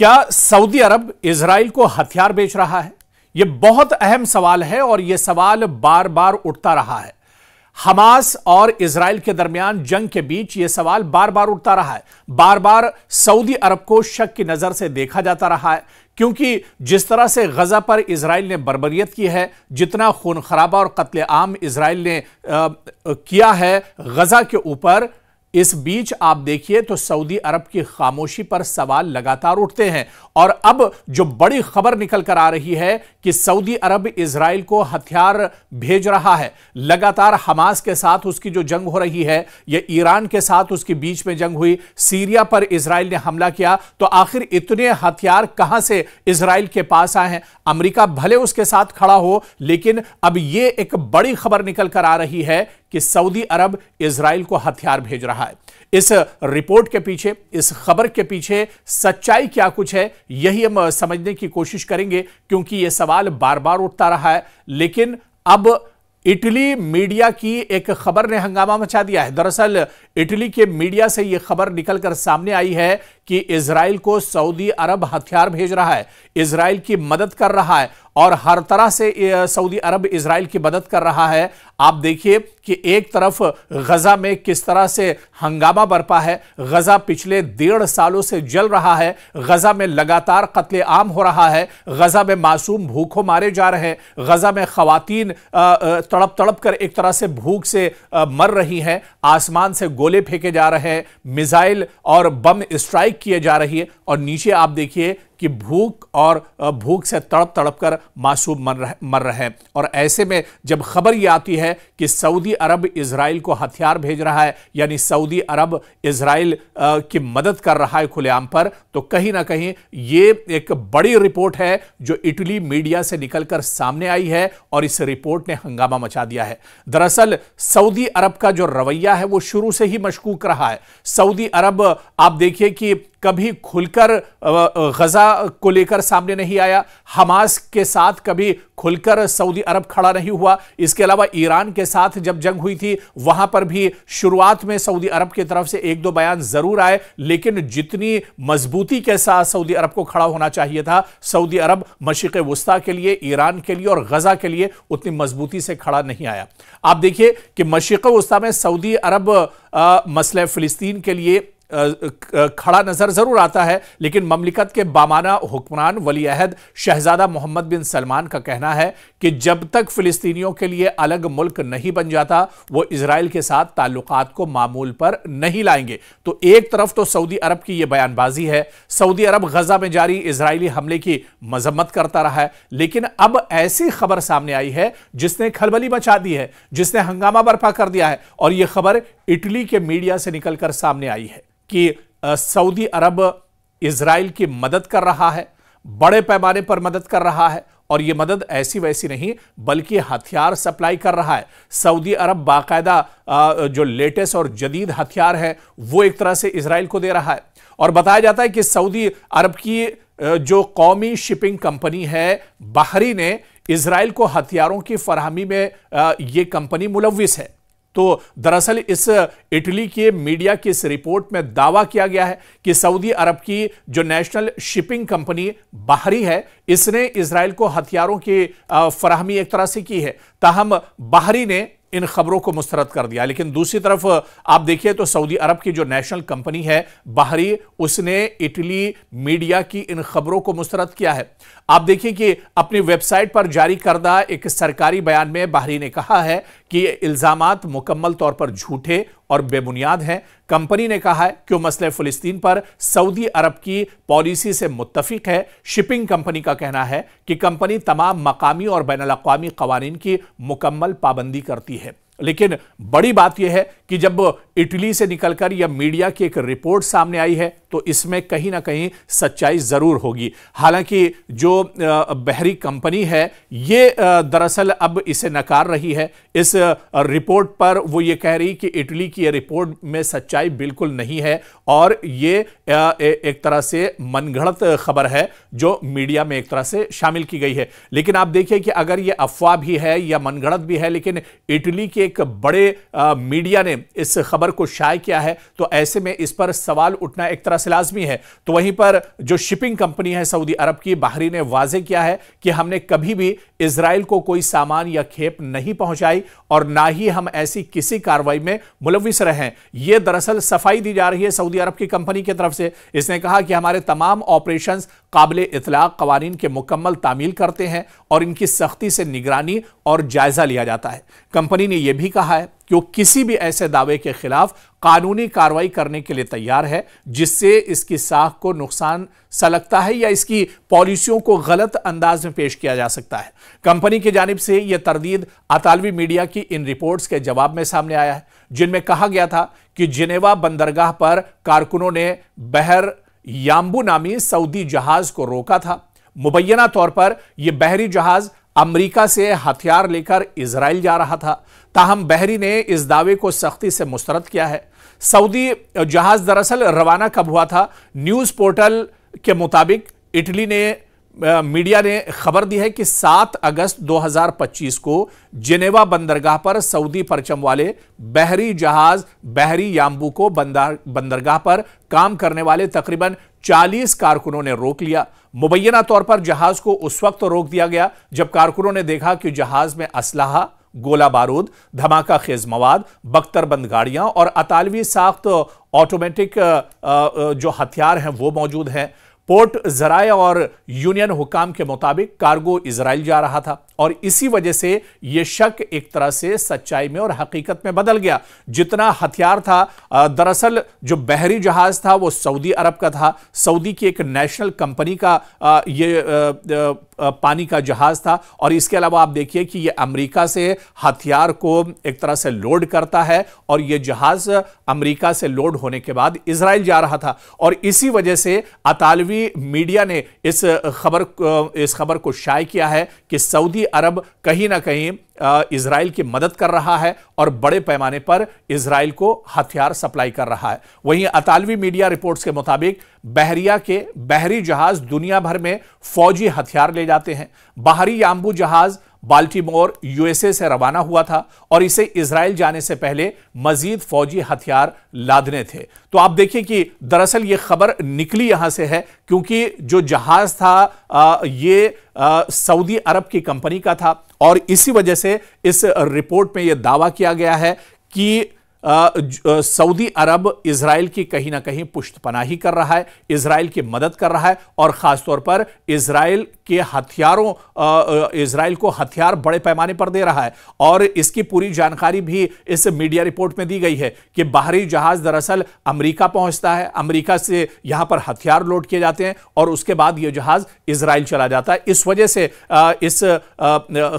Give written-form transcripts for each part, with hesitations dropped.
क्या सऊदी अरब इजराइल को हथियार बेच रहा है? यह बहुत अहम सवाल है और यह सवाल बार बार उठता रहा है। हमास और इजराइल के दरमियान जंग के बीच यह सवाल बार बार उठता रहा है। बार बार सऊदी अरब को शक की नजर से देखा जाता रहा है, क्योंकि जिस तरह से गजा पर इजराइल ने बर्बरियत की है, जितना खून खराबा और कत्लेआम इजराइल ने किया है गजा के ऊपर, इस बीच आप देखिए तो सऊदी अरब की खामोशी पर सवाल लगातार उठते हैं। और अब जो बड़ी खबर निकल कर आ रही है कि सऊदी अरब इजराइल को हथियार भेज रहा है। लगातार हमास के साथ उसकी जो जंग हो रही है, यह ईरान के साथ उसके बीच में जंग हुई, सीरिया पर इजराइल ने हमला किया, तो आखिर इतने हथियार कहां से इजराइल के पास आए हैं? अमेरिका भले उसके साथ खड़ा हो, लेकिन अब यह एक बड़ी खबर निकल कर आ रही है कि सऊदी अरब इजराइल को हथियार भेज रहा है। इस रिपोर्ट के पीछे, इस खबर के पीछे सच्चाई क्या कुछ है, यही हम समझने की कोशिश करेंगे, क्योंकि यह सवाल बार बार उठता रहा है। लेकिन अब इटली मीडिया की एक खबर ने हंगामा मचा दिया है। दरअसल इटली के मीडिया से यह खबर निकलकर सामने आई है कि इजराइल को सऊदी अरब हथियार भेज रहा है, इजराइल की मदद कर रहा है और हर तरह से सऊदी अरब इजराइल की मदद कर रहा है। आप देखिए कि एक तरफ गजा में किस तरह से हंगामा बरपा है। गजा पिछले 1.5 सालों से जल रहा है। गजा में लगातार कत्लेआम हो रहा है। गजा में मासूम भूखों मारे जा रहे हैं। गजा में खवातीन तड़प तड़प कर एक तरह से भूख से मर रही हैं। आसमान से गोले फेंके जा रहे हैं, मिसाइल और बम स्ट्राइक किए जा रही है, और नीचे आप देखिए कि भूख से तड़प तड़प कर मासूम मर रहे हैं। और ऐसे में जब खबर यह आती है कि सऊदी अरब इजराइल को हथियार भेज रहा है, यानी सऊदी अरब इजराइल की मदद कर रहा है खुलेआम पर, तो कहीं ना कहीं यह एक बड़ी रिपोर्ट है जो इटली मीडिया से निकलकर सामने आई है और इस रिपोर्ट ने हंगामा मचा दिया है। दरअसल सऊदी अरब का जो रवैया है वो शुरू से ही मशकूक रहा है। सऊदी अरब आप देखिए कि कभी खुलकर गजा को लेकर सामने नहीं आया, हमास के साथ कभी खुलकर सऊदी अरब खड़ा नहीं हुआ। इसके अलावा ईरान के साथ जब जंग हुई थी वहां पर भी शुरुआत में सऊदी अरब की तरफ से 1-2 बयान जरूर आए, लेकिन जितनी मजबूती के साथ सऊदी अरब को खड़ा होना चाहिए था, सऊदी अरब मशरिक़ वुस्ता के लिए, ईरान के लिए और गजा के लिए उतनी मजबूती से खड़ा नहीं आया। आप देखिए कि मशरिक़ वुस्ता में सऊदी अरब मसले फिलिस्तीन के लिए खड़ा नजर जरूर आता है, लेकिन ममलिकत के बामाना हुक्मरान वली अहद शहजादा मोहम्मद बिन सलमान का कहना है कि जब तक फिलिस्तीनियों के लिए अलग मुल्क नहीं बन जाता, वो इजराइल के साथ ताल्लुकात को मामूल पर नहीं लाएंगे। तो एक तरफ तो सऊदी अरब की यह बयानबाजी है, सऊदी अरब गजा में जारी इजरायली हमले की मजम्मत करता रहा है, लेकिन अब ऐसी खबर सामने आई है जिसने खलबली मचा दी है, जिसने हंगामा बर्पा कर दिया है। और यह खबर इटली के मीडिया से निकलकर सामने आई है कि सऊदी अरब इजराइल की मदद कर रहा है, बड़े पैमाने पर मदद कर रहा है, और यह मदद ऐसी वैसी नहीं बल्कि हथियार सप्लाई कर रहा है। सऊदी अरब बाकायदा जो लेटेस्ट और जदीद हथियार है वो एक तरह से इजराइल को दे रहा है। और बताया जाता है कि सऊदी अरब की जो कौमी शिपिंग कंपनी है बहरी ने इजराइल को हथियारों की फराहमी में यह कंपनी मुलव्विस है। तो दरअसल इस इटली के मीडिया की इस रिपोर्ट में दावा किया गया है कि सऊदी अरब की जो नेशनल शिपिंग कंपनी बहरी है, इसने इजराइल को हथियारों की फराहमी एक तरह से की है। ताहम बहरी ने इन खबरों को मुस्तरद कर दिया। लेकिन दूसरी तरफ आप देखिए तो सऊदी अरब की जो नेशनल कंपनी है बहरी, उसने इटली मीडिया की इन खबरों को मुस्तरद किया है। आप देखिए कि अपनी वेबसाइट पर जारी करदा एक सरकारी बयान में बहरी ने कहा है कि ये इल्जामात मुकम्मल तौर पर झूठे और बेबुनियाद हैं। कंपनी ने कहा है कि वो मसले फिलिस्तीन पर सऊदी अरब की पॉलिसी से मुत्तफिक है। शिपिंग कंपनी का कहना है कि कंपनी तमाम मकामी और बैनुल-अक़वामी क़वानीन की मुकम्मल पाबंदी करती है। लेकिन बड़ी बात यह है कि जब इटली से निकलकर यह मीडिया की एक रिपोर्ट सामने आई है तो इसमें कहीं ना कहीं सच्चाई जरूर होगी। हालांकि जो बहरी कंपनी है ये दरअसल अब इसे नकार रही है। इस रिपोर्ट पर वो ये कह रही कि इटली की यह रिपोर्ट में सच्चाई बिल्कुल नहीं है और ये एक तरह से मनगढ़ंत खबर है जो मीडिया में एक तरह से शामिल की गई है। लेकिन आप देखिए कि अगर ये अफवाह भी है या मनगढ़ंत भी है, लेकिन इटली के एक बड़े मीडिया ने इस खबर को शाये किया है, तो ऐसे में इस पर सवाल उठना एक तरह से लाजमी है, तो वहीं पर जो शिपिंग कंपनी है सऊदी अरब की, बहरीन ने वाजे किया है कि हमने कभी भी इजराइल को कोई सामान या खेप नहीं पहुंचाई और ना ही हम ऐसी किसी कार्रवाई में मुलविस रहे। यह दरअसल सफाई दी जा रही है सऊदी अरब की कंपनी की तरफ से। इसने कहा कि हमारे तमाम ऑपरेशंस काबिले इतलाक कवानीन के मुकम्मल तामील करते हैं और इनकी सख्ती से निगरानी और जायजा लिया जाता है। कंपनी ने यह भी कहा है कि वो किसी भी ऐसे दावे के खिलाफ कानूनी कार्रवाई करने के लिए तैयार है जिससे इसकी साख को नुकसान सा लगता है या इसकी पॉलिसियों को गलत अंदाज में पेश किया जा सकता है। कंपनी की जानिब से यह तरदीद अतालवी मीडिया की इन रिपोर्ट्स के जवाब में सामने आया है, जिनमें कहा गया था कि जिनेवा बंदरगाह पर कारकुनों ने बहर याम्बू नामी सऊदी जहाज को रोका था। मुबैना तौर पर यह बहरी जहाज अमेरिका से हथियार लेकर इजराइल जा रहा था, ताहम बहरी ने इस दावे को सख्ती से मुस्तरद किया है। सऊदी जहाज दरअसल रवाना कब हुआ था? न्यूज पोर्टल के मुताबिक इटली ने मीडिया ने खबर दी है कि 7 अगस्त 2025 को जिनेवा बंदरगाह पर सऊदी परचम वाले बहरी जहाज बहरी याम्बू को बंदरगाह पर काम करने वाले तकरीबन 40 कारकुनों ने रोक लिया। मुबैना तौर पर जहाज को उस वक्त रोक दिया गया जब कारकुनों ने देखा कि जहाज में असलहा, गोला बारूद, धमाका खेज मवाद, बख्तरबंद गाड़ियां और अतालवी साख्त ऑटोमेटिक जो हथियार हैं वो मौजूद हैं। पोर्ट जराए और यूनियन हुकाम के मुताबिक कार्गो इजराइल जा रहा था और इसी वजह से यह शक एक तरह से सच्चाई में और हकीकत में बदल गया। जितना हथियार था, दरअसल जो बहरी जहाज था वो सऊदी अरब का था, सऊदी की एक नेशनल कंपनी का ये पानी का जहाज था और इसके अलावा आप देखिए कि यह अमेरिका से हथियार को एक तरह से लोड करता है और यह जहाज अमेरिका से लोड होने के बाद इजराइल जा रहा था और इसी वजह से अतालवी मीडिया ने इस खबर को शाये किया है कि सऊदी अरब कहीं ना कहीं इजराइल की मदद कर रहा है और बड़े पैमाने पर इजराइल को हथियार सप्लाई कर रहा है। वहीं अतालवी मीडिया रिपोर्ट्स के मुताबिक बहरिया के बहरी जहाज दुनिया भर में फौजी हथियार ले जाते हैं। बाहरी याम्बू जहाज बाल्टीमोर यूएसए से रवाना हुआ था और इसे इजराइल जाने से पहले मजीद फौजी हथियार लादने थे। तो आप देखिए कि दरअसल यह खबर निकली यहां से है क्योंकि जो जहाज था ये सऊदी अरब की कंपनी का था और इसी वजह से इस रिपोर्ट में यह दावा किया गया है कि सऊदी अरब इजराइल की कहीं ना कहीं पुष्टपनाही कर रहा है, इजराइल की मदद कर रहा है और खासतौर पर इजराइल के हथियारों इजराइल को हथियार बड़े पैमाने पर दे रहा है। और इसकी पूरी जानकारी भी इस मीडिया रिपोर्ट में दी गई है कि बाहरी जहाज दरअसल अमेरिका पहुंचता है, अमेरिका से यहां पर हथियार लोड किए जाते हैं और उसके बाद यह जहाज इजराइल चला जाता है। इस वजह से इस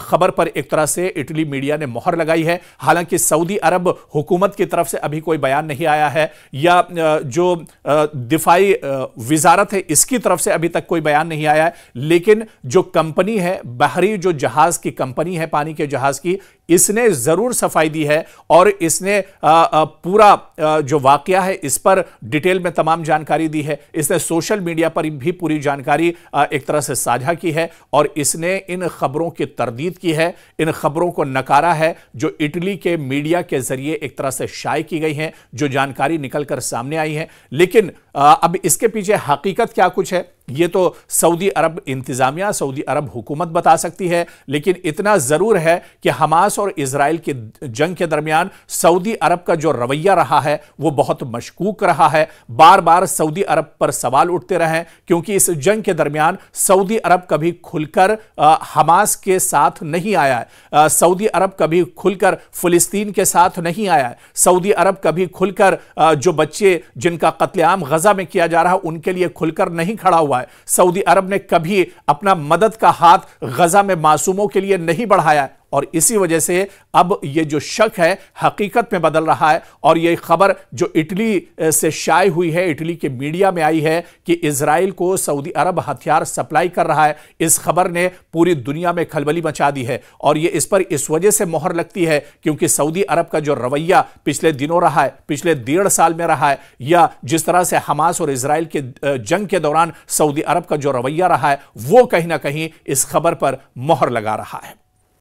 खबर पर एक तरह से इटली मीडिया ने मोहर लगाई है। हालांकि सऊदी अरब हुकूमत की तरफ से अभी कोई बयान नहीं आया है या जो दिफाई विजारत है इसकी तरफ से अभी तक कोई बयान नहीं आया है, लेकिन जो कंपनी है, बहरी जो जहाज की कंपनी है पानी के जहाज की, इसने जरूर सफाई दी है और इसने पूरा जो वाकया है इस पर डिटेल में तमाम जानकारी दी है। इसने सोशल मीडिया पर भी पूरी जानकारी एक तरह से साझा की है और इसने इन खबरों की तरदीद की है, इन खबरों को नकारा है जो इटली के मीडिया के जरिए एक तरह से शाये की गई हैं, जो जानकारी निकलकर सामने आई है। लेकिन अब इसके पीछे हकीकत क्या कुछ है ये तो सऊदी अरब इंतजामिया, सऊदी अरब हुकूमत बता सकती है, लेकिन इतना जरूर है कि हमास और इजराइल की जंग के दरमियान सऊदी अरब का जो रवैया रहा है वो बहुत मशकूक रहा है। बार बार सऊदी अरब पर सवाल उठते रहे क्योंकि इस जंग के दरमियान सऊदी अरब कभी खुलकर हमास के साथ नहीं आया है, सऊदी अरब कभी खुलकर फिलिस्तीन के साथ नहीं आया है, सऊदी अरब कभी खुलकर जो बच्चे जिनका कत्लेआम गजा में किया जा रहा है उनके लिए खुलकर नहीं खड़ा हुआ है। सऊदी अरब ने कभी अपना मदद का हाथ गजा में मासूमों के लिए नहीं बढ़ाया है और इसी वजह से अब यह जो शक है हकीकत में बदल रहा है और यह खबर जो इटली से शाये हुई है, इटली के मीडिया में आई है कि इजराइल को सऊदी अरब हथियार सप्लाई कर रहा है, इस खबर ने पूरी दुनिया में खलबली मचा दी है। और यह इस पर इस वजह से मोहर लगती है क्योंकि सऊदी अरब का जो रवैया पिछले दिनों रहा है, पिछले 1.5 साल में रहा है, या जिस तरह से हमास और इजराइल के जंग के दौरान सऊदी अरब का जो रवैया रहा है वो कहीं ना कहीं इस खबर पर मोहर लगा रहा है।